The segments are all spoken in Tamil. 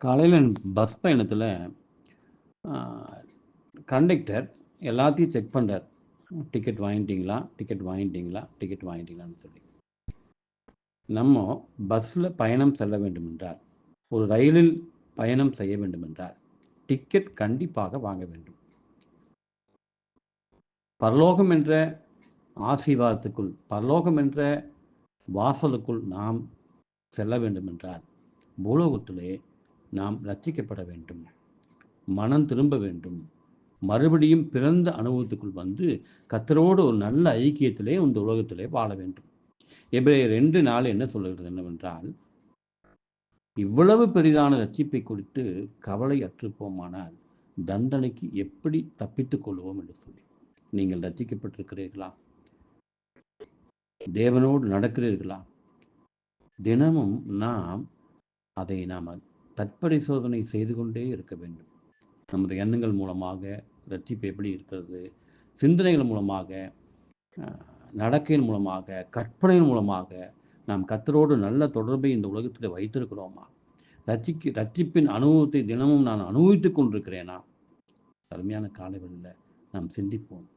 காலையில் பஸ் பயணத்தில் கண்டக்டர் எல்லாத்தையும் செக் பண்ணுறார். டிக்கெட் வாங்கிட்டீங்களா, டிக்கெட் வாங்கிட்டீங்களா, டிக்கெட் வாங்கிட்டீங்களான்னு சொல்லி. நம்ம பஸ்ஸில் பயணம் செல்ல வேண்டுமென்றால், ஒரு ரயிலில் பயணம் செய்ய வேண்டுமென்றால் டிக்கெட் கண்டிப்பாக வாங்க வேண்டும். பரலோகம் என்ற ஆசீர்வாதத்துக்குள், பரலோகம் என்ற வாசலுக்குள் நாம் செல்ல வேண்டுமென்றால் பூலோகத்திலே நாம் ரட்சிக்கப்பட வேண்டும், மனம் திரும்ப வேண்டும், மறுபடியும் பிறந்த அனுபவத்துக்குள் வந்து கர்த்தரோடு ஒரு நல்ல ஐக்கியத்திலே இந்த உலகத்திலே வாழ வேண்டும். எபிரேயர் 2:4 என்ன சொல்லுகிறது என்னவென்றால், இவ்வளவு பெரிதான ரட்சிப்பை குறித்து கவலை அற்றுப்போமானால் தண்டனைக்கு எப்படி தப்பித்துக் கொள்வோம் என்று சொல்லி. நீங்கள் ரட்சிக்கப்பட்டிருக்கிறீர்களா? தேவனோடு நடக்கிறீர்களா? தினமும் நாம் அதை தற்பரிசோதனை செய்து கொண்டே இருக்க வேண்டும். நமது எண்ணங்கள் மூலமாக ரட்சிப்பு எப்படி இருக்கிறது, சிந்தனைகள் மூலமாக, நடக்கையின் மூலமாக, கற்பனையின் மூலமாக நாம் கர்த்தரோடு நல்ல தொடர்பை இந்த உலகத்தில் வைத்திருக்கிறோமா? ரட்சிப்பின் அனுபவத்தை தினமும் நான் அனுபவித்துக் கொண்டிருக்கிறேனா? அருமையான காலைவெளியில் நாம் சிந்திப்போம்,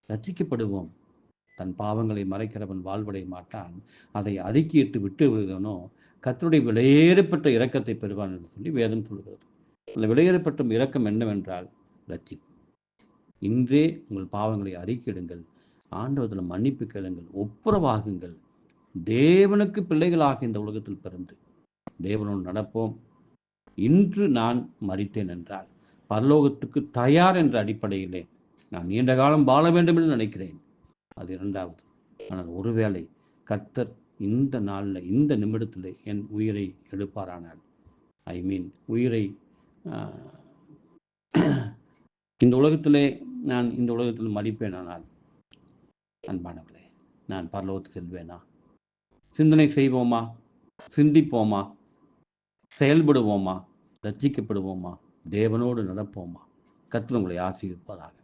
ரட்சிக்கப்படுவோம். தன் பாவங்களை மறைக்கிறவன் வாழ்வடைய மாட்டான், அதை அறிக்கையிட்டு விட்டு விடுவனோ கர்த்தருடைய விலையேறப்பட்ட இரக்கத்தை பெறுவான் என்று சொல்லி வேதம் சொல்கிறது. அந்த விலையேறப்பட்ட இரக்கம் என்னவென்றால் ரட்சிப்பு. இன்றே உங்கள் பாவங்களை அறிக்கையிடுங்கள், ஆண்டவத்தில் மன்னிப்பு கேளுங்கள், ஒப்புரவாகுங்கள். தேவனுக்கு பிள்ளைகளாக இந்த உலகத்தில் பிறந்து தேவனோடு நடப்போம். இன்று நான் மரித்தேன் என்றால் பரலோகத்துக்கு தயார் என்ற அடிப்படையிலே நான் நீண்ட காலம் வாழ வேண்டும் என்று நினைக்கிறேன். அது இரண்டாவது. ஆனால் ஒருவேளை கர்த்தர் இந்த நாளில், இந்த நிமிடத்தில் என் உயிரை எடுப்பாரானால், உயிரை இந்த உலகத்திலே நான் இந்த உலகத்தில் மதிப்பேனானால், அன்பானவர்களே, நான் பரலோகத்துக்கு செல்வேனா? சிந்தனை செய்வோமா? சிந்திப்போமா? செயல்படுவோமா? ரட்சிக்கப்படுவோமா? தேவனோடு நடப்போமா? கர்த்தர் உங்களை ஆசீர்வதிப்பாராக.